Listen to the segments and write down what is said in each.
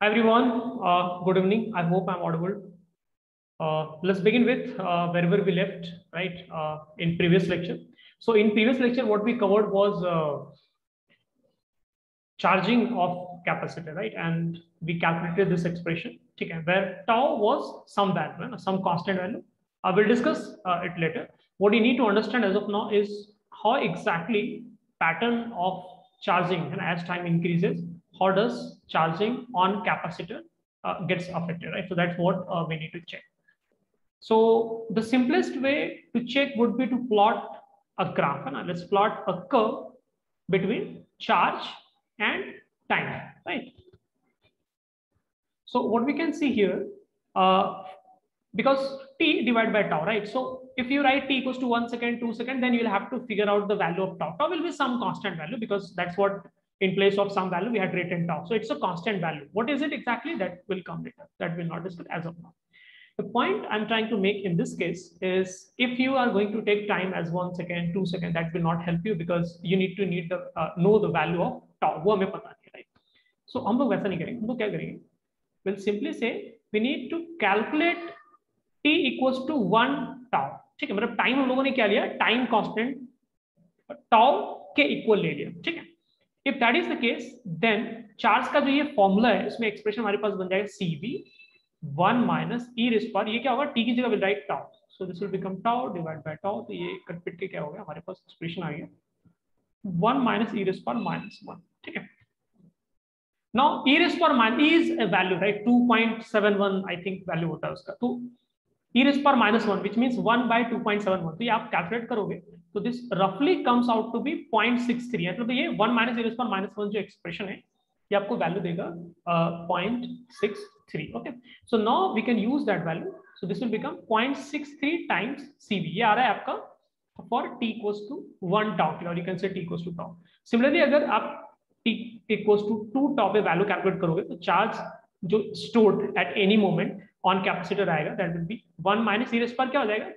Hi everyone, good evening. I hope I'm audible. Let's begin with wherever we left, right, in previous lecture. So in previous lecture, what we covered was charging of capacitor, right? And we calculated this expression, okay, where tau was some value, some constant value. I will discuss it later. What you need to understand as of now is how exactly pattern of charging, and as time increases, how does charging on capacitor gets affected, right? So that's what we need to check. So the simplest way to check would be to plot a graph. And let's plot a curve between charge and time, right? So what we can see here, because t divided by tau, right? So if you write t equals to 1 second, 2 seconds, then you'll have to figure out the value of tau. Tau will be some constant value because that's what in place of some value we had written tau. So it's a constant value. What is it exactly? That will come later. That will not discuss as of now. The point I'm trying to make in this case is if you are going to take time as 1 second, 2 seconds, that will not help you because you need to know the value of tau. वो हमें पता नहीं, right? So हम लोग वैसा नहीं करेंगे. हम लोग क्या करेंगे? We'll simply say we need to calculate t equals to 1 tau. ठीक है? मतलब टाइम हम लोगों ने क्या लिया? टाइम कांस्टेंट tau के इक्वल ले लिया. ठीक है? If that is the case, then charge का जो ये फॉर्मूला है, इसमें एक्सप्रेशन हमारे पास बन जाएगा CV 1 minus e raised पर ये क्या होगा, t की जगह will write tau, so this will become tau divided by tau. तो ये कट पिट के क्या हो गया, हमारे पास एक्सप्रेशन आ गया 1 minus e raised पर -1. ठीक है. Now e raised पर - is a value, right? 2.71 I think value होता है उसका. तो e raised पर -1 which means 1 by 2.71. तो ये आप कैलकुलेट करोगे तो दिस रफली कम्स आउट टू बी 0.63. मतलब ये 1 minus e raised पर -1 जो एक्सप्रेशन है ये आपको वैल्यू देगा 0.63. Okay, so now we can use that value. So this will become 0.63 times CV. ये आ रहा है आपका for t equals to 1 tau, or you can say t equals to tau. Similarly, अगर आप t equals to 2 tau पे value calculate करोगे तो charge जो stored at any moment on capacitor आएगा, that will be 1 minus e raised पर क्या हो जाएगा,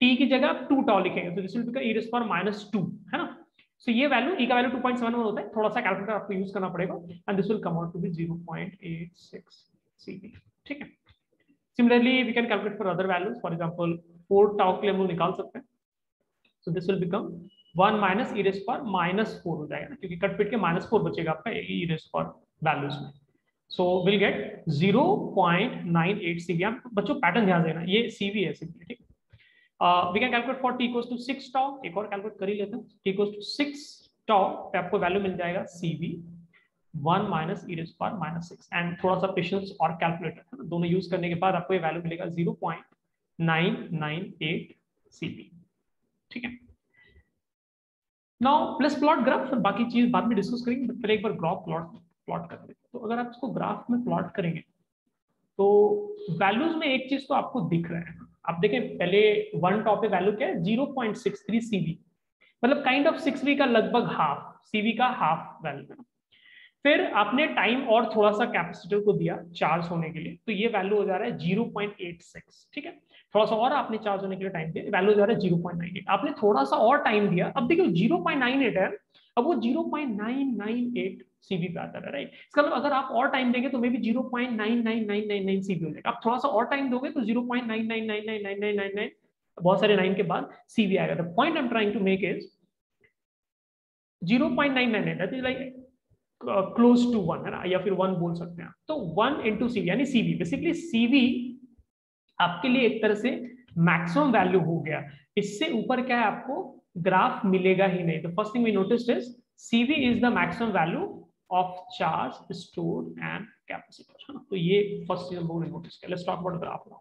t की जगह आप 2 tau लिखेंगे, तो this will become e raised पर -2, है ना. So ये वैल्यू e का वैल्यू 2.71 होता है, थोड़ा सा कैलकुलेटर आपको यूज करना पड़ेगा, and this will come out to be 0.86 CV. ठीक है. Similarly we can calculate for other values. For example 4 tau के लिए हम लोग निकाल सकते हैं. So this will become 1 minus e raised पर -4 हो जाएगा, क्योंकि कट पिट के -4 बचेगा आपका e raised पर वैल्यूज में. So will get 0.98 CV. आप बच्चों पैटर्न ध्यान देना, ये CV है सिंपली. ठीक. We can calculate for t equals to 6 tau. एक और कैलकुलेट कर ही लेते हैं. t equals to 6 tau पे आपको वैल्यू मिल जाएगा CV 1 minus e raised पर -6. एंड थोड़ा सा पेशेंस और कैलकुलेटर दोनों यूज करने के बाद आपको ये वैल्यू मिलेगा 0.998 CV. ठीक है. नाउ प्लस प्लॉट ग्राफ, बाकी चीज बाद में डिस्कस करेंगे, बट पहले एक बार ग्राफ प्लॉट कर देते हैं. तो अगर आप इसको ग्राफ में प्लॉट करेंगे तो वैल्यूज में एक चीज तो आपको दिख रहा है. आप देखें पहले 1 tau पे वैल्यू क्या है, 0.63 CV, मतलब काइंड ऑफ 6V का लगभग हाफ, CV का हाफ वैल्यू. फिर आपने टाइम और थोड़ा सा कैपेसिटर को दिया चार्ज होने के लिए, तो ये वैल्यू हो जा रहा है 0.86. ठीक है. थोड़ा सा और आपने चार्ज होने के लिए टाइम दिया, वैल्यू हो जा रहा है 0.98. आपने थोड़ा सा और टाइम दिया, अब देखिए 0.98 है, अब वो 0.998 CV पे आता है, राइट. इसका मतलब अगर आप और टाइम देंगे तो मे बी 0.999999 CV हो जाएगा. आप थोड़ा सा और टाइम दोगे तो 0.99999999 बहुत सारे 9 के बाद CV आएगा. The point I am trying to make is 0.998 that is like close to 1, है ना, या फिर 1 बोल सकते हैं. तो 1 into CV यानी CV, बेसिकली CV आपके लिए एक तरह से मैक्सिमम वैल्यू हो गया. इससे ऊपर क्या है, आपको ग्राफ मिलेगा ही नहीं. The first thing we noticed is CV is the maximum value of charge stored and capacitor. तो ये फर्स्ट चीज हम लोगों ने नोटिस किया. Let's talk about graph now.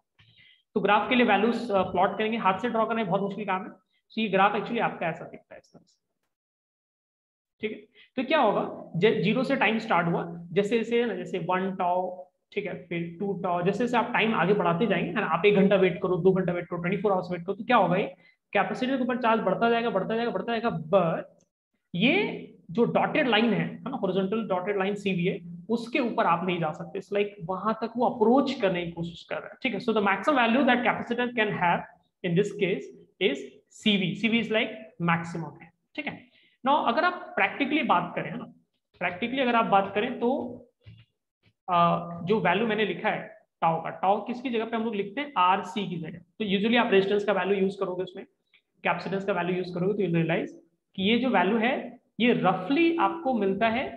तो ग्राफ के लिए वैल्यूज प्लॉट करेंगे. हाथ से ड्रॉ करना बहुत मुश्किल काम है. तो ये ग्राफ एक्चुअली आपका ऐसा दिखता है इस तरह से. ठीक है. तो क्या होगा, 0 से टाइम स्टार्ट हुआ, जैसे जैसे 1 tau, ठीक है, फिर 2 tau, जैसे जैसे आप टाइम आगे बढ़ाते जाएंगे, है ना, आप 1 घंटा वेट करो, 2 घंटा वेट करो, 24 आवर्स वेट करो, तो क्या होगा, ये कैपेसिटर के ऊपर चार्ज बढ़ता जाएगा बढ़ता जाएगा बढ़ता जाएगा. बट ये जो डॉटेड लाइन है ना, हॉरिजॉन्टल डॉटेड लाइन CV है, उसके ऊपर आप नहीं जा सकते. इट्स लाइक वहां तक वो अप्रोच करने की कोशिश कर रहा है. ठीक है. So the maximum value that capacitor can have in this case is CV. CV is like maximum है. ठीक है. नाउ अगर आप प्रैक्टिकली बात करें, है ना, प्रैक्टिकली अगर आप बात करें तो जो वैल्यू मैंने लिखा है टाउ का, टाउ किसकी जगह पे हम लोग लिखते हैं, आर सी की जगह। तो यूजुअली आप रेजिस्टेंस का वैल्यू यूज करोगे, उसमें कैपेसिटेंस का वैल्यू यूज करोगे, तो यू रियलाइज कि ये जो वैल्यू है ये रफली आपको मिलता है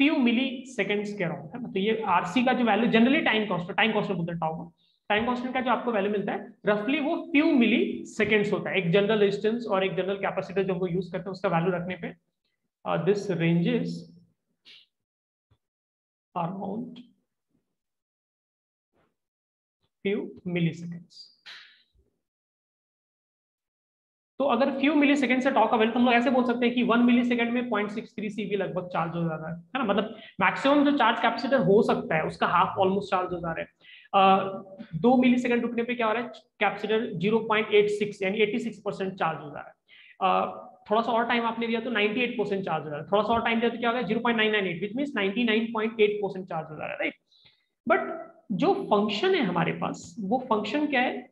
फ्यू मिली सेकेंड्स के अराउंड, है ना। तो ये आरसी का जो वैल्यू जनरली टाइम कांस्टेंट बोलते हैं टाउ को, टाइम कांस्टेंट का जो आपको वैल्यू मिलता है रफली वो फ्यू मिली सेकेंड्स होता है। एक जनरल रेजिस्टेंस और एक जनरल कैपेसिटर जो हम यूज करते हैं उसका वैल्यू रखने पे this ranges around few milliseconds. तो अगर फ्यू मिली सेकंड से टॉक अवेल, तो हम लोग ऐसे बोल सकते हैं कि 1 मिली सेकंड में 0.63 सीवी लगभग चार्ज हो जा रहा है ना। मतलब मैक्सिमम जो चार्ज कैपेसिटर हो सकता है उसका हाफ ऑलमोस्ट चार्ज हो जा रहा है। 2 मिली सेकंड रुकने पे क्या हो रहा है, कैपेसिटर 0.86 यानी 86% चार्ज हो जा रहा है। थोड़ा सा और टाइम आपने दिया तो 98% चार्ज हो रहा है, थोड़ा सा और टाइम दिया तो क्या होगा 0.998 विच मींस 99.8% चार्ज हो जा रहा है, राइट। बट जो फंक्शन है हमारे पास वो फंक्शन क्या है,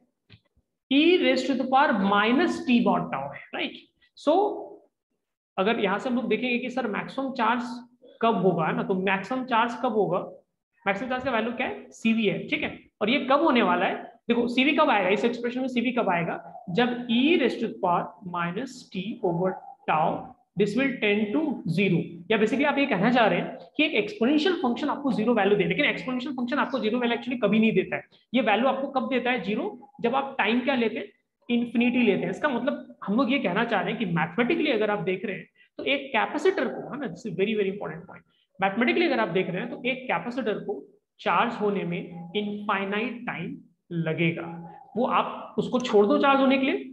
e raised to the power minus t by tau है, राइट। सो अगर यहां से हम लोग देखेंगे कि सर मैक्सिमम चार्ज कब होगा ना, तो मैक्सिमम चार्ज कब होगा, मैक्सिमम चार्ज का वैल्यू क्या है, सीवी है, ठीक है। और ये कब होने वाला है, देखो सीवी कब आएगा इस एक्सप्रेशन में, सीवी कब आएगा जब e raised to the power minus T over tau this will tend to zero. या बेसिकली आप ये कहना चाह रहे हैं कि एक एक्सपोनेंशियल फंक्शन आपको जीरो वैल्यू दे, लेकिन एक्सपोनेंशियल फंक्शन आपको जीरो वैल्यू एक्चुअली कभी नहीं देता है। ये वैल्यू आपको कब देता है जीरो, जब आप टाइम क्या लेते हैं, इंफिनिटी लेते हैं। इसका मतलब हम लोग ये कहना चाह रहे हैं कि मैथमेटिकली अगर आप देख रहे हैं तो एक कैपेसिटर को, है ना, this is very very important point, mathematically अगर आप देख रहे हैं तो एक कैपेसिटर को चार्ज होने में इनफाइनाइट टाइम लगेगा। वो आप उसको छोड़ दो चार्ज होने के लिए,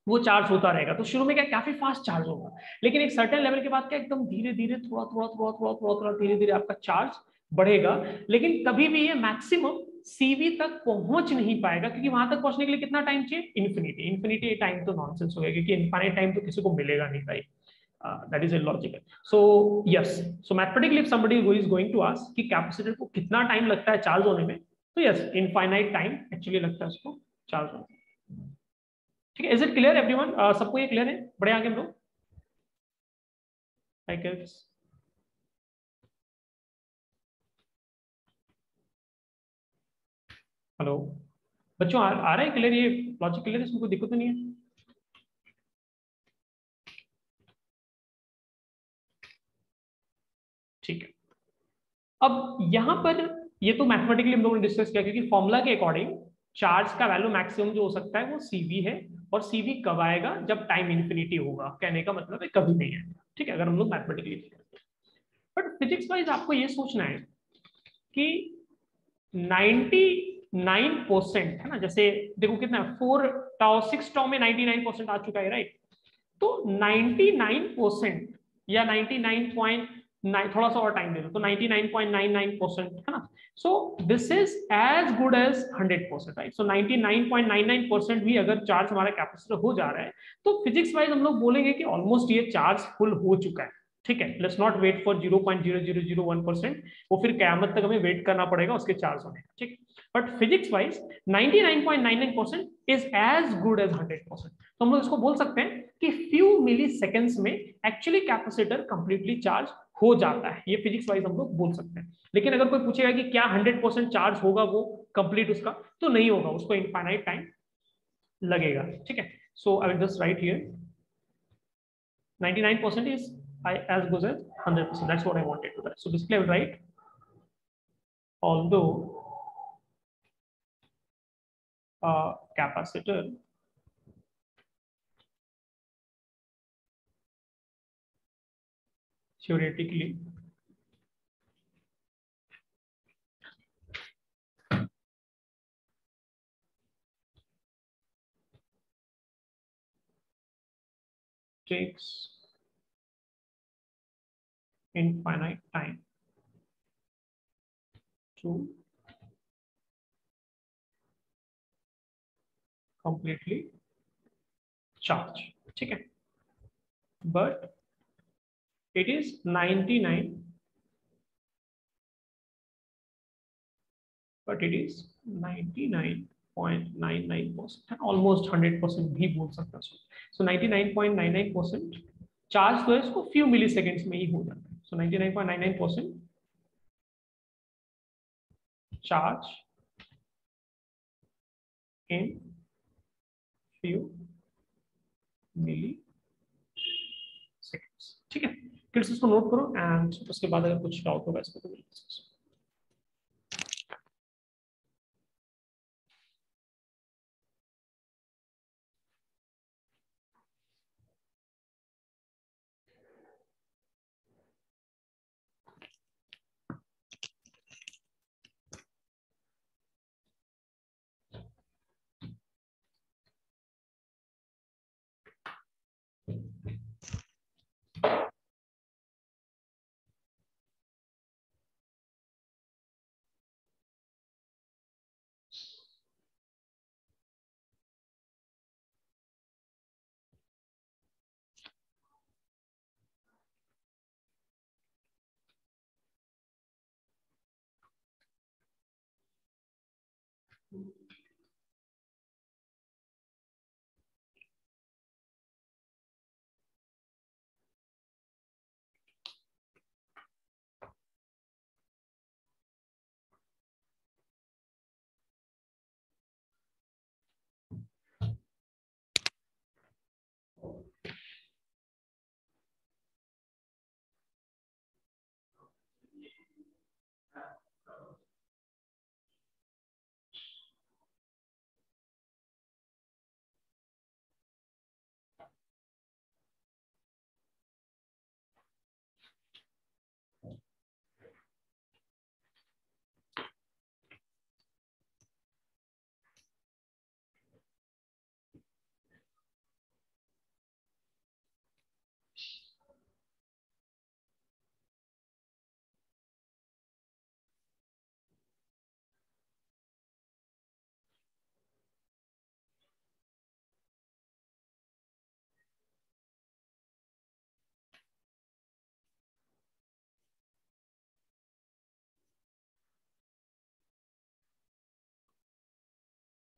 वो चार्ज होता रहेगा। तो शुरू में क्या काफी फास्ट चार्ज होगा, लेकिन एक सर्टेन लेवल के बाद क्या एकदम धीरे धीरे थोड़ा थोड़ा थोड़ा थोड़ा थोड़ा थोड़ा धीरे धीरे आपका चार्ज बढ़ेगा। लेकिन कभी भी ये मैक्सिमम सीवी तक पहुंच नहीं पाएगा, क्योंकि वहां तक पहुंचने के लिए कितना टाइम चाहिए, इन्फिनिटी। इन्फिनिटी टाइम तो नॉनसेंस हो गया, क्योंकि इनफाइनाइट टाइम तो किसी को मिलेगा नहीं, right. that is illogical. So yes, so mathematically if somebody who is going to ask कि कैपेसिटर को कितना टाइम लगता है चार्ज होने में, तो yes, इनफाइनाइट टाइम एक्चुअली लगता है उसको चार्ज होने में। ठीक है, इज इट क्लियर एवरीवन, सबको ये क्लियर है, बड़े आगे हम लोग आई गेस। हेलो बच्चों, आ रहा है क्लियर, ये लॉजिक क्लियर है, इसमें कोई दिक्कत तो नहीं है। ठीक है, अब यहां पर ये तो मैथमेटिकली हम लोगों ने डिस्कस किया, क्योंकि फॉर्मूला के अकॉर्डिंग चार्ज का वैल्यू मैक्सिमम जो हो सकता है वो सीवी है, और सीवी कब आएगा, जब टाइम इन्फिनिटी होगा। कहने का मतलब है कभी नहीं है, ठीक है, अगर हम लोग मैथमेटिकली। बट फिजिक्स वाइज आपको ये सोचना है कि 99% है ना, जैसे देखो कितना 4 टाउ 6 टाउ में 99% आ चुका है, राइट। तो 99% या 99.9, थोड़ा सा और टाइम दे दो तो 99.99% है ना। So this is as good as 100%, right. So 99.99% भी अगर चार्ज हमारा कैपेसिटर हो जा रहा है तो फिजिक्स वाइज हम लोग बोलेंगे कि ऑलमोस्ट ये चार्ज फुल हो चुका है, ठीक है। लेट्स नॉट वेट फॉर 0.0001%, वो फिर कयामत तक हमें वेट करना पड़ेगा उसके चार्ज होने का, ठीक। But physics wise 99.99% is as good as 100%। तो हम लोग इसको बोल सकते हैं कि फ्यू मिली सेकेंड्स में एक्चुअली कैपेसिटर कंप्लीटली चार्ज हो जाता है। ये फिजिक्स वाइज हम लोग बोल सकते हैं। लेकिन अगर कोई पूछेगा कि क्या 100% चार्ज होगा वो कंप्लीट उसका, तो नहीं होगा, उसको इनफाइनाइट टाइम लगेगा, ठीक है। So I will just write here 99% is as good as 100%. That's what I wanted to write. So basically I will write, although a capacitor theoretically takes infinite time to completely charge, ठीक है। But it is 99, but it is 99.99%, almost 100% भी बोल सकता है। So 99.99% charge तो है इसको few milliseconds में ही हो जाता है। So 99.99% charge in few milliseconds. ठीक है, किड्स इसको नोट करो एंड उसके बाद अगर कुछ डाउट होगा इसको तो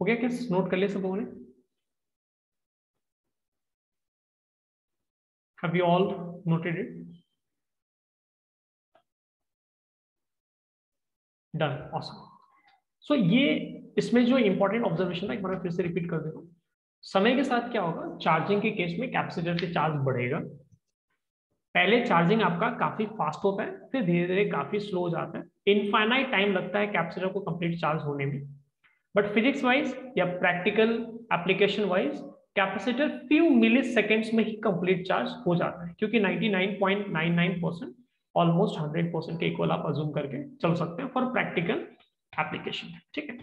हो गया। किस नोट कर लिया सब लोगों ने? Have you all noted it? Done. Awesome. So ये इसमें जो इंपॉर्टेंट ऑब्जर्वेशन है एक बार फिर से रिपीट कर देता हूँ। समय के साथ क्या होगा, चार्जिंग के केस में कैपेसिटर से चार्ज बढ़ेगा। पहले चार्जिंग आपका काफी फास्ट होता है, फिर धीरे धीरे काफी स्लो हो जाता है। इनफाइनाइट टाइम लगता है कैपेसिटर को कंप्लीट चार्ज होने में। बट फिजिक्स वाइज या practical application wise capacitor few milliseconds में ही कंप्लीट चार्ज हो जाता है, क्योंकि 99.99% ऑलमोस्ट 100% के इक्वल आप अज्यूम करके चल सकते हैं फॉर प्रैक्टिकल एप्लीकेशन। ठीक है,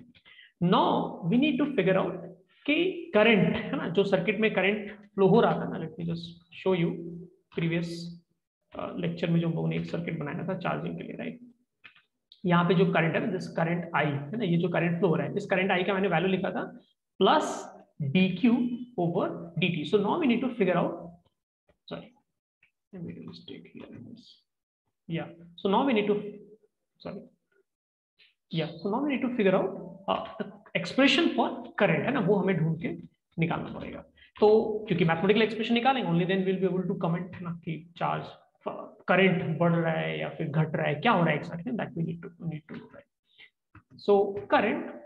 now we need to figure out कि करंट है ना, जो सर्किट में करंट फ्लो हो रहा था ना, let me just show you. Previous lecture में जो हम लोगों ने एक सर्किट बनाया था चार्जिंग के लिए, राइट। यहाँ पे जो करंट है ना, दिस करंट आई है ना, ये जो करंट फ्लो हो रहा है, इस करंट आई का मैंने वैल्यू लिखा था plus dq over dt. So now we need to figure out, sorry, I made a mistake here in this. Yeah, so now we need to, sorry, yeah, so now we need to figure out the expression for current है ना, वो हमें ढूंढ के निकालना पड़ेगा। तो क्योंकि मैथमेटिकल एक्सप्रेशन निकालेंगे only then will be able to comment ना कि चार्ज करंट बढ़ रहा है या फिर घट रहा है, क्या हो रहा है actually, that we need to know, right. So current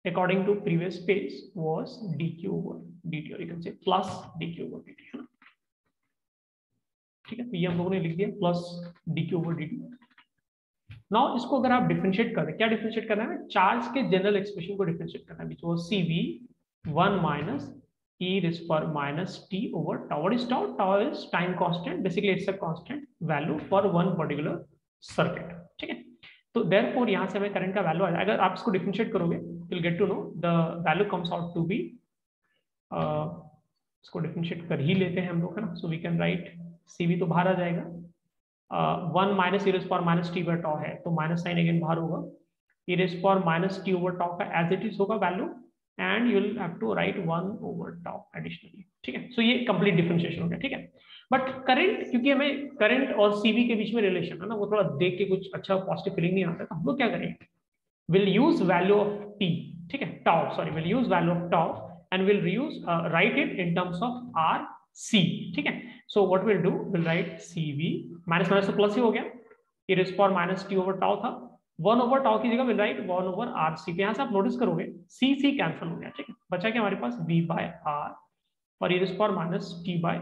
according to previous page was dq over dt, or you can say plus dq over dt, है ना। ठीक है, तो ये हम लोगों ने लिख दिया plus dq over dt। Now इसको अगर आप डिफरेंशिएट करें, क्या डिफरेंशिएट करना है, चार्ज के जनरल एक्सप्रेशन को डिफरेंशिएट करना है, which was cv 1 minus e raised to power minus t over tau. What is tau? Tau is time constant, basically it's a constant value for one particular circuit। ठीक है, तो therefore यहां से हमें current का value आ जाएगा। अगर आप इसको डिफरेंशिएट करोगे you'll get to know the value comes out to be, इसको डिफरेंशिएट कर ही लेते हैं हम लोग, है ना। So we can write cv तो बाहर आ जाएगा, 1 minus e raise to power minus T by tau है, तो माइनस साइन अगेन बाहर होगा, e raise to power minus T over tau का एज इट इज होगा value, and you will have to write 1 over tau additionally. ठीक है, सो ये complete differentiation हो गया। ठीक है, बट करंट, क्योंकि हमें करंट और सीवी के बीच में रिलेशन है ना, वो थोड़ा देख के कुछ अच्छा पॉजिटिव फीलिंग नहीं आता, तो हम लोग क्या करेंगे, will use value of t, ठीक है, tau, sorry, will use value of tau and will reuse write it in terms of R C. ठीक है, so what will do, will write C V, minus minus तो plus ही हो गया, e raise to power minus T over tau था, 1 over tau की जगह will write 1 over R C. यहाँ से आप नोटिस करोगे सी सी कैंसिल हो गया, ठीक है, बचा क्या हमारे पास v बाय आर और e power minus T by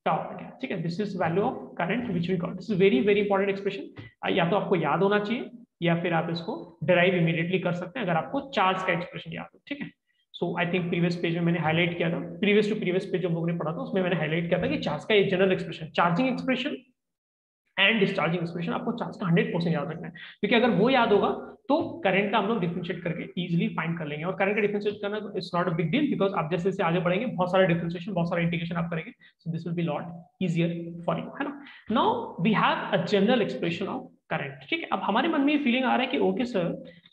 tau आ गया, ठीक है। This is value of current which we got. This is very very important expression, या तो आपको याद होना चाहिए या फिर आप इसको डिराइव इमीडिएटली कर सकते हैं अगर आपको चार्ज का एक्सप्रेशन याद हो, ठीक है। So I think previous page में मैंने हाईलाइट किया था, प्रीवियस टू प्रीवियस पेज जो हम लोगों ने पढ़ा था उसमें मैंने हाईलाइट किया था कि चार्ज का एक general expression, charging expression and discharging expression, आपको चार्ज का 100% याद रखना है, क्योंकि अगर वो याद होगा तो करंट का हम लोग डिफरेंशिएट करके इजीली फाइंड कर लेंगे। और करंट का डिफरेंशिएट करना it's not a big deal, because आप जैसे जैसे आगे बढ़ेंगे बहुत सारे डिफरेंशिएशन, बहुत सारे इंटीग्रेशन आप करेंगे, so this will be lot easier for you, है ना। Now we have a general expression of current, ठीक है। अब हमारे मन में ये फीलिंग आ रहा है कि ओके सर,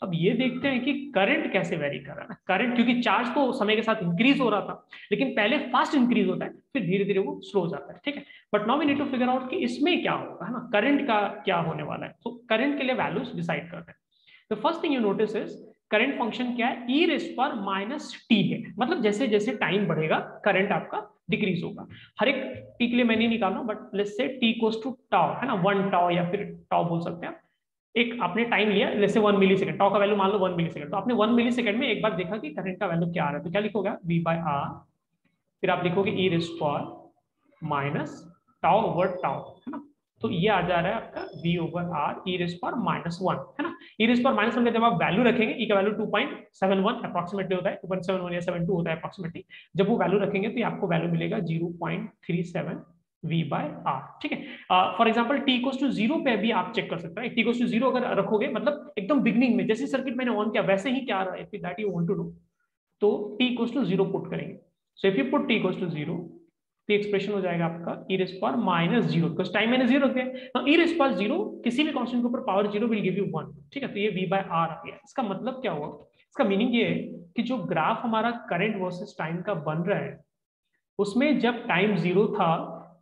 अब ये देखते हैं कि करंट कैसे वेरी कर रहा है। करंट क्योंकि चार्ज तो समय के साथ इंक्रीज हो रहा था, लेकिन पहले फास्ट इंक्रीज होता है फिर धीरे धीरे वो स्लो हो जाता है, ठीक है। But now we need to figure out कि इसमें क्या होगा, है ना, करंट का क्या होने वाला है। तो करंट के लिए वैल्यूज डिसाइड करते हैं। The first thing you notice is current function क्या है, ई रेज़ पर माइनस टी है, मतलब जैसे जैसे टाइम बढ़ेगा करंट आपका डिक्रीज होगा। हर एक टी के लिए मैं नहीं निकाल रहा हूं, but let's say t equals to tau, है ना, 1 टाउ या फिर टाउ बोल सकते हैं। एक आपने टाइम लिया जैसे 1 मिली सेकंड, टाउ का वैल्यू मान लो 1 मिली सेकंड, तो आपने 1 मिली सेकंड में एक बार देखा कि करंट का वैल्यू क्या आ रहा है, तो क्या लिखोगे वी बाय आर, फिर आप लिखोगे ई रेज़ पर माइनस टाउ ओवर टाउ, है ना। तो ये आ जा रहा है आपका v over R E raise पर माइनस 1, है ना। ई रेज़ पर माइनस 1 का जब आप वैल्यू रखेंगे, ई का वैल्यू 2.71 अप्रोक्सीमेटली होता है, 2.71 या 72 होता है अप्रोक्सीमेटली। जब वो वैल्यू रखेंगे तो आपको वैल्यू मिलेगा 0.37 v बाय आर, ठीक है। For example t equals to 0 पे भी आप चेक कर सकते हैं। टी इक्वल्स टू 0 अगर रखोगे, मतलब एकदम बिगनिंग में जैसे सर्किट मैंने ऑन किया वैसे ही क्या आ रहा है, if that you want to know, तो टी इक्वल्स टू 0 पुट करेंगे। So if you put t equals to 0, तो एक्सप्रेशन हो जाएगा आपका e raise power minus 0, because time मैंने 0 रख दिया। ई रेज़ पावर 0 किसी भी कांस्टेंट के ऊपर पावर 0 विल गिव यू 1, ठीक है। तो ये v बाय आर आ गया। इसका मतलब क्या हुआ, इसका मीनिंग ये है कि जो ग्राफ हमारा करंट वर्सेस टाइम का बन रहा है, उसमें जब टाइम 0 था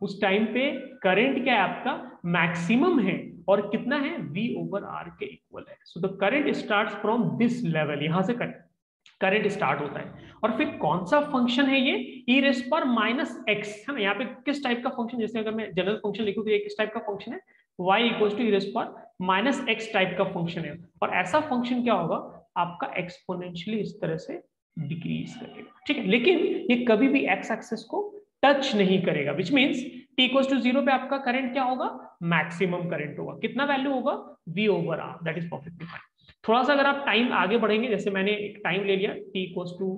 उस टाइम पे करंट क्या है आपका मैक्सिमम है, और कितना है v ओवर आर के इक्वल है। So the current starts from this level, यहां से करंट स्टार्ट होता है। और फिर कौन सा फंक्शन है ये, ई रेज़ पर माइनस एक्स, है ना। यहाँ पे किस टाइप का फंक्शन, जैसे अगर मैं जनरल फंक्शन लिखूं तो ये किस टाइप का फंक्शन है, y equal to e raise पर माइनस एक्स टाइप का फंक्शन है। और ऐसा फंक्शन क्या होगा आपका एक्सपोनेंशियली इस तरह से डिक्रीज करेगा, ठीक है। लेकिन ये कभी भी एक्स एक्सिस को टच नहीं करेगा, which means t equal to 0 पे आपका करंट क्या होगा, मैक्सिमम करंट होगा। कितना वैल्यू होगा, v over R, that is perfectly fine. थोड़ा सा अगर आप टाइम आगे बढ़ेंगे, जैसे मैंने एक टाइम ले लिया t इक्वल्स टू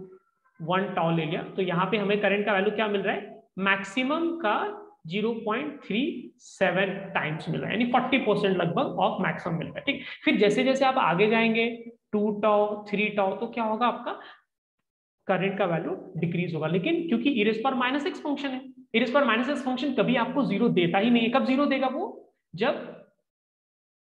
1 टाउ ले लिया, तो यहाँ पे हमें करंट का वैल्यू क्या मिल रहा है, मैक्सिमम का 0.37 टाइम्स मिल रहा है, यानी 40% लगभग ऑफ मैक्सिमम मिल रहा है, ठीक। फिर जैसे जैसे आप आगे जाएंगे 2 टाउ 3 टाउ, तो क्या होगा आपका करंट का वैल्यू डिक्रीज होगा। लेकिन क्योंकि e raise power minus x function है, e raise power minus x function कभी आपको 0 देता ही नहीं है। कब 0 देगा वो, जब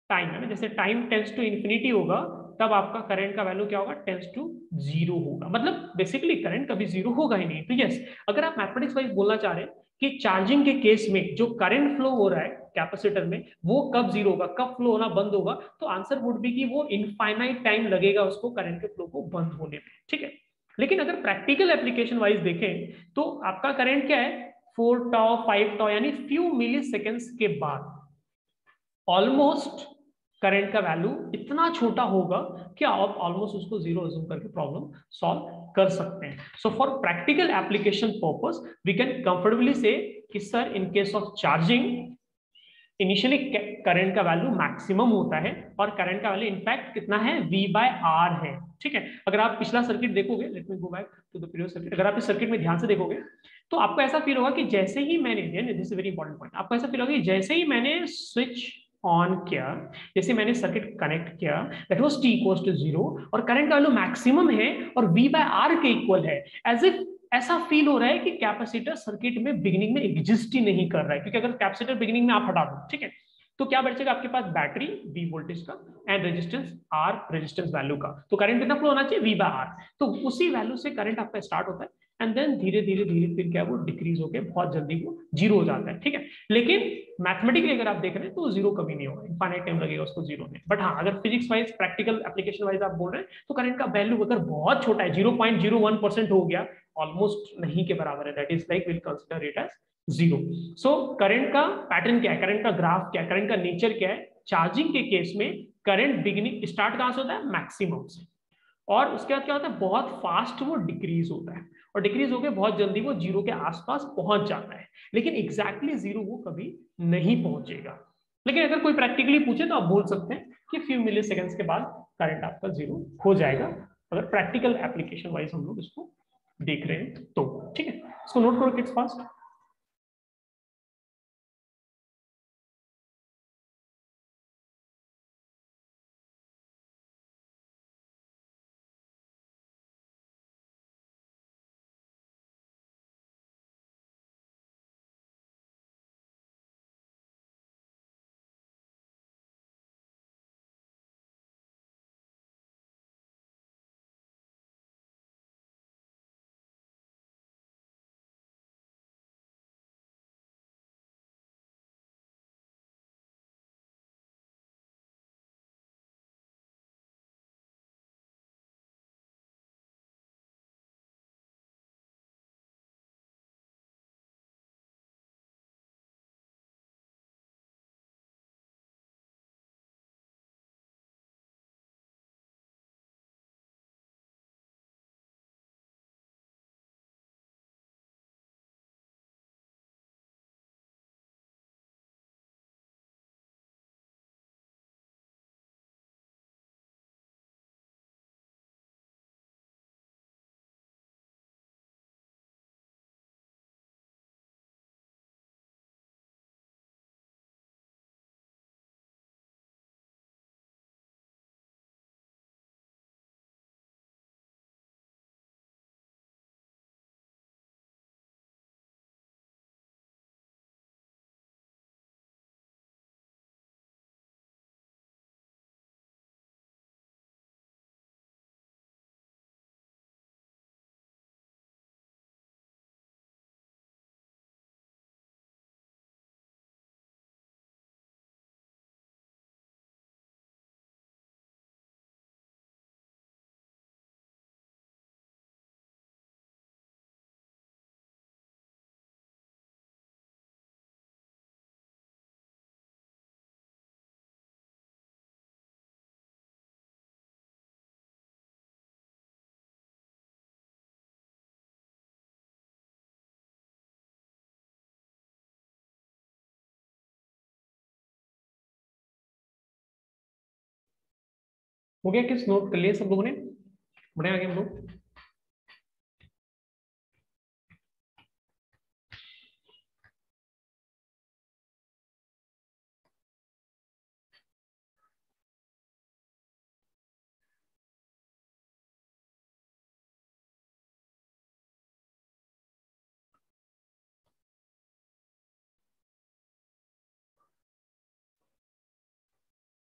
टाइम है ना, जैसे टाइम टेंस टू इंफिनिटी होगा तब आपका करंट का वैल्यू क्या होगा, टेंस टू 0 होगा। मतलब बेसिकली करंट कभी 0 होगा ही नहीं। तो यस, अगर आप मैथमेटिक्स वाइज बोलना चाह रहे हैं कि चार्जिंग के केस में जो करंट फ्लो हो रहा है कैपेसिटर में वो कब 0 होगा, कब फ्लो होना बंद होगा, तो आंसर वुड बी कि वो इनफाइनाइट टाइम लगेगा उसको करंट के फ्लो को बंद होने में, ठीक है। लेकिन अगर प्रैक्टिकल एप्लीकेशन वाइज देखें तो आपका करंट क्या है, 4 टाउ 5 टाउ यानी फ्यू मिली सेकेंड्स के बाद ऑलमोस्ट करंट का वैल्यू इतना छोटा होगा कि आप ऑलमोस्ट उसको 0 अज्यूम करके प्रॉब्लम सॉल्व कर सकते हैं। So for practical application purpose we can comfortably say that sir in case of charging initially current का वैल्यू मैक्सिमम होता है, और करंट का वैल्यू इनफैक्ट कितना है, v बाय आर है, ठीक है। अगर आप पिछला सर्किट देखोगे, let me go back to the previous circuit, अगर आप इस सर्किट में ध्यान से देखोगे तो आपको ऐसा फील होगा कि जैसे ही मैंने, this is very important point, आपको ऐसा फील होगा कि जैसे ही मैंने स्विच ऑन किया, जैसे मैंने सर्किट कनेक्ट किया, that was t equals to 0 और करंट का वैल्यू मैक्सिमम है और v बाय आर के इक्वल है, एज इफ ऐसा फील हो रहा है कि कैपेसिटर सर्किट में बिगिनिंग में एग्जिस्ट ही नहीं कर रहा है। क्योंकि अगर कैपेसिटर बिगिनिंग में आप हटा दो, ठीक है, तो क्या बचेगा आपके पास, बैटरी V वोल्टेज का and resistance R resistance value का। तो करंट कितना फ्लो होना चाहिए, V बाय R। तो उसी वैल्यू से करंट आपका स्टार्ट होता है एंड देन धीरे धीरे धीरे फिर क्या वो डिक्रीज होकर बहुत जल्दी वो 0 हो जाता है, ठीक है। लेकिन मैथमेटिकली अगर आप देख रहे हैं तो 0 कभी नहीं होगा, इनफाइनाइट टाइम लगेगा उसको 0 में। बट हाँ, अगर physics wise practical application wise आप बोल रहे हैं तो करंट का वैल्यू अगर बहुत छोटा है, 0.01% हो गया, ऑलमोस्ट नहीं के बराबर है, that is like will consider it as 0। So current का पैटर्न क्या है, करंट का ग्राफ क्या है, करंट का नेचर क्या है, चार्जिंग के केस में करंट बिगिनिंग स्टार्ट कहां से होता है, मैक्सिमम से, और उसके बाद क्या होता है, बहुत फास्ट वो डिक्रीज होता है, और डिक्रीज होकर बहुत जल्दी वो जीरो के आसपास पहुंच जाता है, लेकिन एग्जैक्टली जीरो वो कभी नहीं पहुंचेगा। लेकिन अगर कोई प्रैक्टिकली पूछे तो आप बोल सकते हैं कि फ्यू मिली सेकेंड्स के बाद करंट आपका जीरो हो जाएगा, अगर प्रैक्टिकल एप्लीकेशन वाइज हम लोग इसको देख रहे हैं तो। ठीक है, इसको नोट करो किड्स फास्ट। हो गया किस, नोट कर लिया सब लोगों ने, बढ़े आगे हम लोग।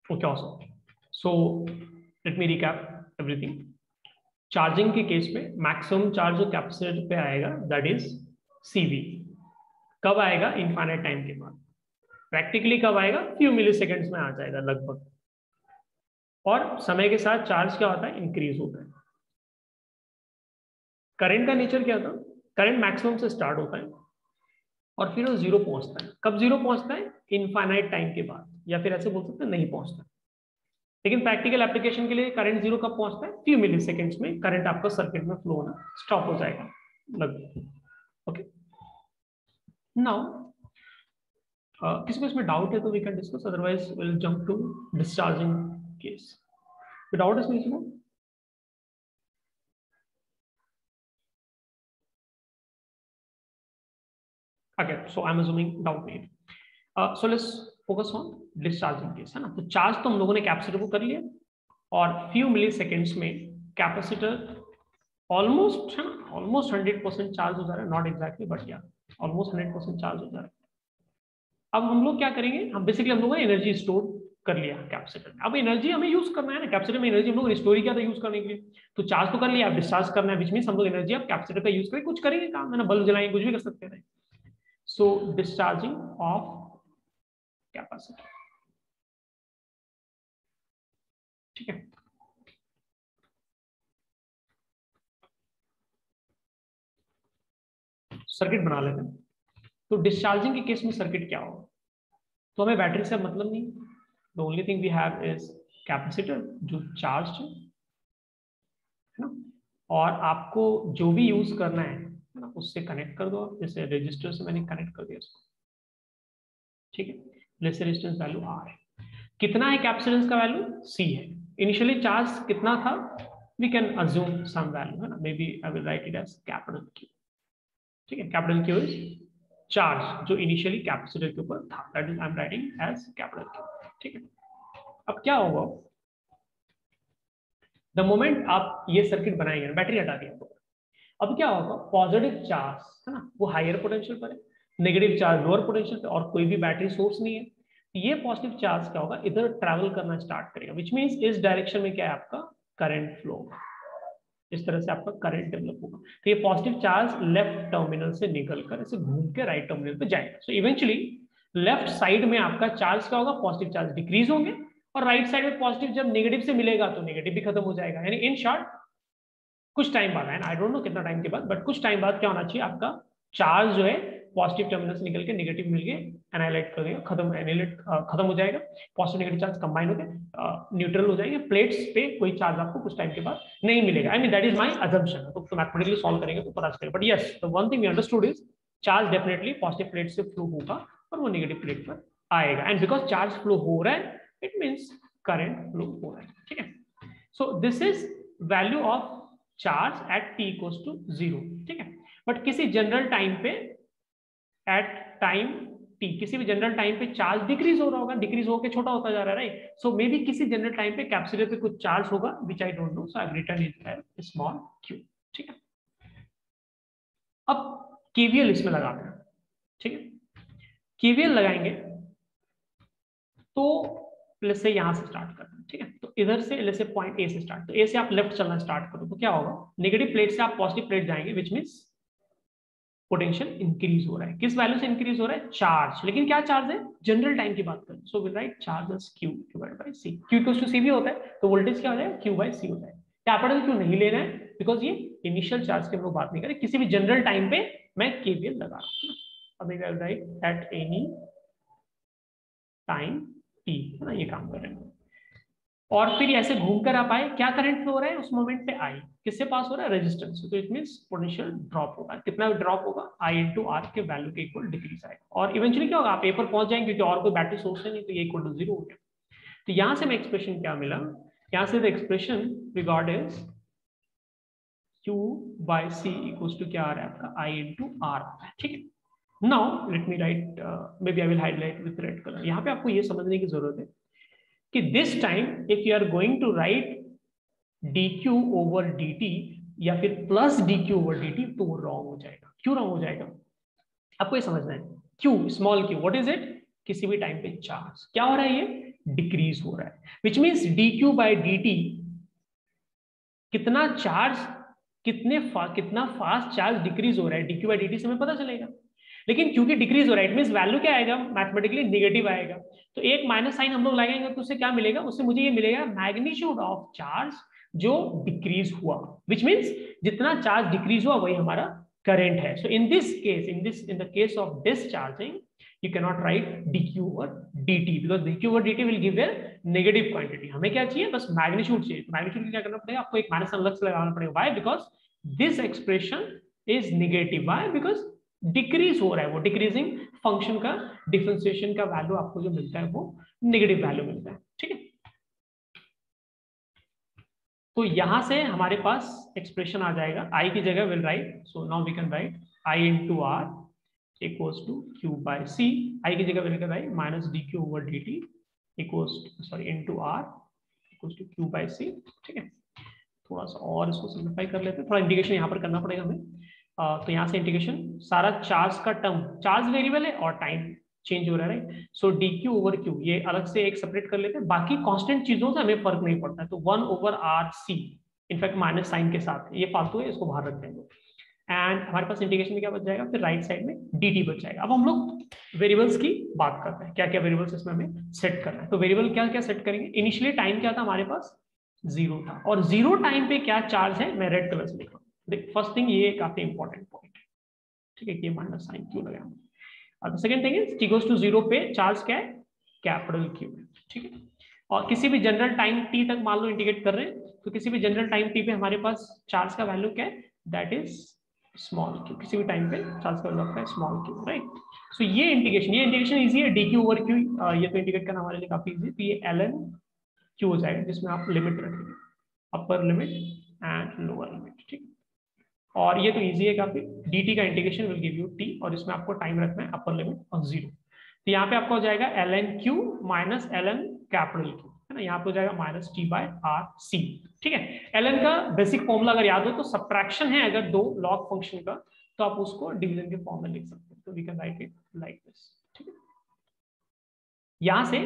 Okay awesome, so let me recap everything. Charging के केस में मैक्सिमम चार्ज जो कैपेसिटर पे आएगा दैट इज सीवी। कब आएगा, इनफाइनाइट टाइम के बाद। प्रैक्टिकली कब आएगा, फ्यू मिली सेकेंड्स में आ जाएगा लगभग। और समय के साथ चार्ज क्या होता है, इंक्रीज होता है। करंट का नेचर क्या था, करंट मैक्सिमम से स्टार्ट होता है और फिर वो जीरो पहुंचता है। कब जीरो पहुंचता है, इनफाइनाइट टाइम के बाद, या फिर ऐसे बोल सकते हैं नहीं पहुंचता। लेकिन प्रैक्टिकल एप्लीकेशन के लिए करंट जीरो कब पहुंचता है, फ्यू मिली सेकेंड्स में करंट आपका सर्किट में फ्लो होना स्टॉप हो जाएगा लगभग। ओके, नाउ किसी को इसमें डाउट है तो we can discuss, otherwise will jump to discharging case. Doubt इसमें किसी को? Okay, so I'm assuming doubt made. So let's focus on discharging case, है ना। तो चार्ज तो हम लोगों ने कैपेसिटर को कर लिया, और फ्यू मिली सेकेंड्स में कैपेसिटर ऑलमोस्ट, है ना, ऑलमोस्ट 100% चार्ज हो जा रहा है, नॉट एग्जैक्टली बट या ऑलमोस्ट 100% चार्ज हो जा रहा है। अब हम लोग क्या करेंगे, हम बेसिकली हम लोगों ने एनर्जी स्टोर कर लिया कैपेसिटर में। अब एनर्जी हमें यूज करना है ना, कैपेसिटर में एनर्जी हम लोग रिस्टोर किया था यूज करने के लिए। तो चार्ज तो कर लिया, अब डिस्चार्ज करना है, विच मींस हम लोग एनर्जी अब कैपेसिटर पे यूज करके कुछ करेंगे काम, है ना, बल्ब जलाएंगे, कुछ भी कर सकते हैं। सो डिस्चार्जिंग ऑफ कैपेसिटर, ठीक है। सर्किट बना लेते हैं। तो डिस्चार्जिंग के केस में सर्किट क्या होगा, तो हमें बैटरी से मतलब नहीं, the only thing we have is capacitor जो चार्ज है ना, और आपको जो भी यूज करना है ना उससे कनेक्ट कर दो। जैसे रजिस्टर से मैंने कनेक्ट कर दिया इसको, ठीक है। लेस रेजिस्टेंस वैल्यू आर है। कितना है कैपेसिटेंस का वैल्यू? सी है। इनिशियली चार्ज कितना था? We can assume some value है ना, maybe I will write it as capital Q, ठीक है। कैपिटल क्यू इज चार्ज जो इनिशियली कैपेसिटर के ऊपर था, that is I am writing as capital Q, ठीक है। अब क्या होगा, द मोमेंट आप ये सर्किट बनाएंगे, बैटरी हटा दिया तो अब क्या होगा, पॉजिटिव चार्ज है ना वो हायर पोटेंशियल पर है, नेगेटिव चार्ज लोअर पोटेंशियल पे, और कोई भी बैटरी सोर्स नहीं है। ये पॉजिटिव चार्ज क्या होगा, इधर ट्रैवल करना स्टार्ट करेगा, विच मीन्स इस डायरेक्शन में क्या है आपका करंट फ्लो होगा, इस तरह से आपका करंट डेवलप होगा। तो ये पॉजिटिव चार्ज लेफ्ट टर्मिनल से निकलकर ऐसे घूम के राइट टर्मिनल पे जाएगा। सो इवेंचुअली लेफ्ट साइड में आपका चार्ज क्या होगा, पॉजिटिव चार्ज डिक्रीज होंगे, और राइट साइड में पॉजिटिव जब नेगेटिव से मिलेगा तो नेगेटिव भी खत्म हो जाएगा। यानी इन शॉर्ट कुछ टाइम बाद है, आई डोंट नो कितना टाइम के बाद, बट कुछ टाइम बाद क्या होना चाहिए, आपका चार्ज जो है पॉजिटिव टर्मिनल से निकल के नेगेटिव मिल के एनालाइट कर देगा, खत्म हो जाएगा। पॉजिटिव नेगेटिव चार्ज कंबाइन होकर न्यूट्रल हो जाएंगे, प्लेट्स पे कोई चार्ज आपको कुछ टाइम के बाद नहीं मिलेगा। I mean that is my assumption, तो मैथमेटिकली सॉल्व करेंगे तो पता चलेगा। But yes, the one thing we understood is charge definitely positive plate से फ्लो होगा और वो नेगेटिव प्लेट पर आएगा, एंड बिकॉज चार्ज फ्लो हो रहा है इट मीन्स करंट फ्लो हो रहा है, ठीक है। So this is value of charge at t equals to 0, ठीक है। बट किसी जनरल टाइम पे एट टाइम t, किसी भी जनरल टाइम पे चार्ज डिक्रीज हो रहा होगा, डिक्रीज होकर छोटा होता जा रहा है, राइट। सो मे बी किसी जनरल टाइम पे कैपेसिटर पे कुछ चार्ज होगा which I don't know, so I have written it as small q, ठीक है। अब केवीएल इसमें लगाते हैं, ठीक है। केवीएल लगाएंगे तो लेट्स से यहां से स्टार्ट करते हैं, ठीक है। तो इधर से लेट्स से पॉइंट ए से स्टार्ट, तो ए से आप लेफ्ट चलना स्टार्ट करो तो क्या होगा, नेगेटिव प्लेट से आप पॉजिटिव प्लेट जाएंगे, विच मींस पोटेंशियल इंक्रीज हो रहा है। किस वैल्यू से इंक्रीज हो रहा है, चार्ज। लेकिन क्या चार्ज है, जनरल टाइम की बात करें, so will write charge as q divided by c। q equals to c भी होता है, तो वोल्टेज क्या हो जाएगा, q बाय c होता है। कैपिटल q नहीं लेना है बिकॉज ये इनिशियल चार्ज की हम लोग बात नहीं करें, किसी भी जनरल टाइम पे मैं केवीएल लगा रहा हूं। अब मैं right at any time t, है ना, ये काम कर रहे हैं। और फिर ऐसे घूमकर आप आए, क्या करंट फ्लो हो रहा है उस मोमेंट पे, आई किससे पास हो रहा है, रेजिस्टेंस। तो इट मींस पोटेंशियल ड्रॉप होगा, कितना ड्रॉप होगा, I इंटू आर के वैल्यू के इक्वल डिक्रीज आएगा, और इवेंचुअली क्या होगा, आप ए पर पहुंच जाएंगे क्योंकि और कोई बैटरी सोर्स है नहीं, तो ये इक्वल टू 0 हो गया। तो यहां से मैं एक्सप्रेशन क्या मिला, यहां से the expression we got is Q by C equals to क्या आ रहा है आपका, I इंटू आर, ठीक है। Now let me write, maybe I will highlight with red colour. यहाँ पे आपको ये समझने की जरूरत है कि this time if you are going to write dq over dt या फिर प्लस dq ओवर dt, तो वो रॉन्ग हो जाएगा। क्यों रॉन्ग हो जाएगा, आपको ये समझना है। q small q what is it, किसी भी टाइम पे चार्ज क्या हो रहा है, ये डिक्रीज हो रहा है, which means dq by dt, कितना चार्ज कितना फास्ट चार्ज डिक्रीज हो रहा है dq बाय dt से हमें पता चलेगा। लेकिन क्योंकि डिक्रीज हो रहा है इट मींस वैल्यू क्या आएगा, मैथमेटिकली नेगेटिव आएगा। तो एक माइनस साइन हम लोग लगाएंगे तो उससे क्या मिलेगा, उससे मुझे ये मिलेगा मैग्नीट्यूड ऑफ चार्ज जो डिक्रीज हुआ, विच मींस जितना चार्ज डिक्रीज हुआ वही हमारा करंट है। So in this case, in the case of discharging, you cannot write dq over dt because dq over dt will give a negative quantity। हमें क्या चाहिए, बस मैग्नीट्यूड चाहिए। तो मैग्नीट्यूड के क्या करना पड़ेगा, आपको एक माइनस अलग से लगाना पड़ेगा। Why, because this expression is negative. Why, because decrease हो रहा है, वो डिक्रीजिंग फंक्शन का डिफरेंशिएशन का वैल्यू आपको जो मिलता है वो नेगेटिव वैल्यू मिलता है, ठीक है। तो यहां से हमारे पास एक्सप्रेशन आ जाएगा, i की जगह will write, so now we can write i into R equals to q by c। i की जगह will write minus dq over dt equals sorry into R equals to q by c, ठीक है। थोड़ा सा और इसको simplify कर लेते हैं, थोड़ा इंटीग्रेशन यहाँ पर करना पड़ेगा हमें। तो यहाँ से इंटीग्रेशन, सारा चार्ज का टर्म, चार्ज वेरिएबल है और टाइम चेंज हो रहा है, राइट। सो dq ओवर q ये अलग से एक सेपरेट कर लेते हैं, बाकी कांस्टेंट चीजों से हमें फर्क नहीं पड़ता है। तो 1 over R C, in fact minus sign के साथ, ये फालतू है, इसको बाहर रख देंगे। एंड हमारे पास इंटीग्रेशन में क्या बच जाएगा, फिर राइट साइड में dt बच जाएगा। अब हम लोग वेरिएबल्स की बात करते हैं, क्या क्या वेरिएबल्स इसमें हमें सेट करना है। तो वेरिएबल क्या क्या सेट करेंगे, इनिशियली टाइम क्या था हमारे पास, 0 था, और 0 टाइम पे क्या चार्ज है, मैं रेड कलर से लिख रहा हूँ। फर्स्ट थिंग, ये काफी इंपॉर्टेंट पॉइंट है, ठीक है, कि माइनस साइन क्यों लगाया। और second thing is t goes to 0 पे चार्ज क्या है, कैपिटल Q है, ठीक है। और किसी भी जनरल टाइम टी तक मान लो इंडिकेट कर रहे हैं, तो किसी भी जनरल टाइम टी पे हमारे पास चार्ज का वैल्यू क्या है, दैट इज स्मॉल क्यू। किसी भी टाइम पे चार्ज का वैल्यू आपका स्मॉल क्यू, राइट। सो ये इंटीग्रेशन इजी है, डी क्यू ओवर क्यू, ये तो इंडिकेट करना हमारे लिए काफी इजी। तो ये ln क्यू हो जाएगा, जिसमें आप लिमिट रखेंगे, upper limit and lower limit, ठीक। और ये तो इजी है काफी, dt का integration will give you t, और इसमें आपको टाइम रखना है अपर लिमिट और 0। तो यहाँ पे आपका हो जाएगा ln q minus ln capital Q, है ना। यहाँ पे हो जाएगा minus t by R C, ठीक है। ln का बेसिक फॉर्मूला अगर याद हो तो सब्ट्रैक्शन है अगर दो लॉग फंक्शन का, तो आप उसको डिवीजन के फॉर्म में लिख सकते हैं। तो we can write it like this, ठीक है। यहां से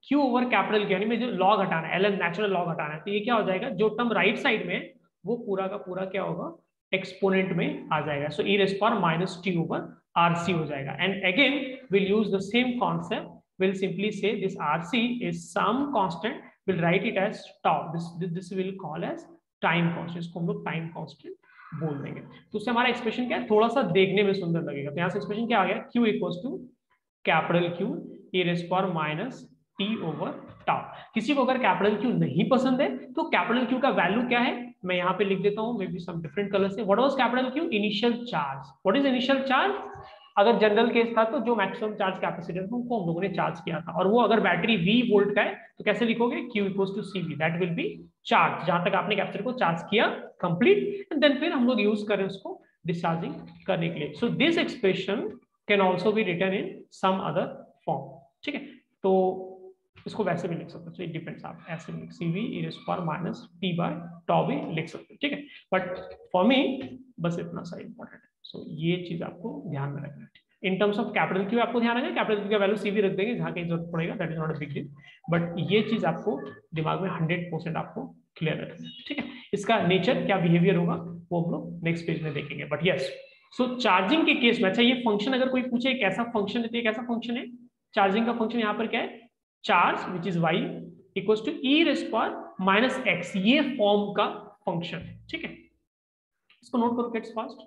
q ओवर कैपिटल Q, यानी में जो लॉग हटाना है, ln नेचुरल लॉग हटाना है, तो ये क्या हो जाएगा, जो टर्म राइट साइड में वो पूरा का पूरा क्या होगा, एक्सपोनेंट में आ जाएगा। So e raise power minus T over rc हो जाएगा। And again will use the same concept, will simply say this rc is some constant, will write it as tau, this will call as time constant, इसको हम लोग time constant बोल देंगे। तो उससे हमारा एक्सप्रेशन क्या है, थोड़ा सा देखने में सुंदर लगेगा। तो यहाँ से एक्सप्रेशन क्या आ गया, q equals to capital Q e raise power minus T over tau. किसी को अगर कैपिटल Q नहीं पसंद है तो कैपिटल Q का वैल्यू क्या है, मैं यहाँ पे लिख देता हूँ, may be some different colour से। What was capital Q, initial charge. What is initial charge, अगर जनरल केस था तो जो मैक्सिमम चार्ज कैपेसिटर था उनको हम लोगों ने चार्ज किया था, और वो अगर बैटरी V वोल्ट का है तो कैसे लिखोगे, Q equals to CV, that will be charge, जहां तक आपने कैपेसिटर को चार्ज किया कंप्लीट, एंड देन फिर हम लोग यूज करें उसको डिस्चार्जिंग करने के लिए। So this expression can also be written in some other form, ठीक है। तो इसको वैसे भी लिख सकते हो, इट डिपेंड्स, आप ऐसे लिख CV e raise power minus T by tau भी लिख सकते हो, ठीक है। बट फॉर मी बस इतना सा इंपॉर्टेंट है। सो ये चीज आपको ध्यान में रखना है। इन टर्म्स ऑफ कैपिटल Q आपको ध्यान रखना है, कैपिटल Q का वैल्यू CV रख देंगे जहां कहीं जरूरत पड़ेगा, that is not a big deal, but ये चीज आपको दिमाग में 100% आपको क्लियर रखना है, ठीक है। इसका नेचर क्या बिहेवियर होगा वो हम लोग नेक्स्ट पेज में देखेंगे, बट यस। सो चार्जिंग के केस में, अच्छा ये फंक्शन अगर कोई पूछे कैसा फंक्शन है, तो ये कैसा फंक्शन है, चार्जिंग का फंक्शन यहाँ पर क्या है, charge which is y equals to e raise power minus x, ये फॉर्म का फंक्शन है, ठीक है। इसको नोट करो, गेट्स फास्ट।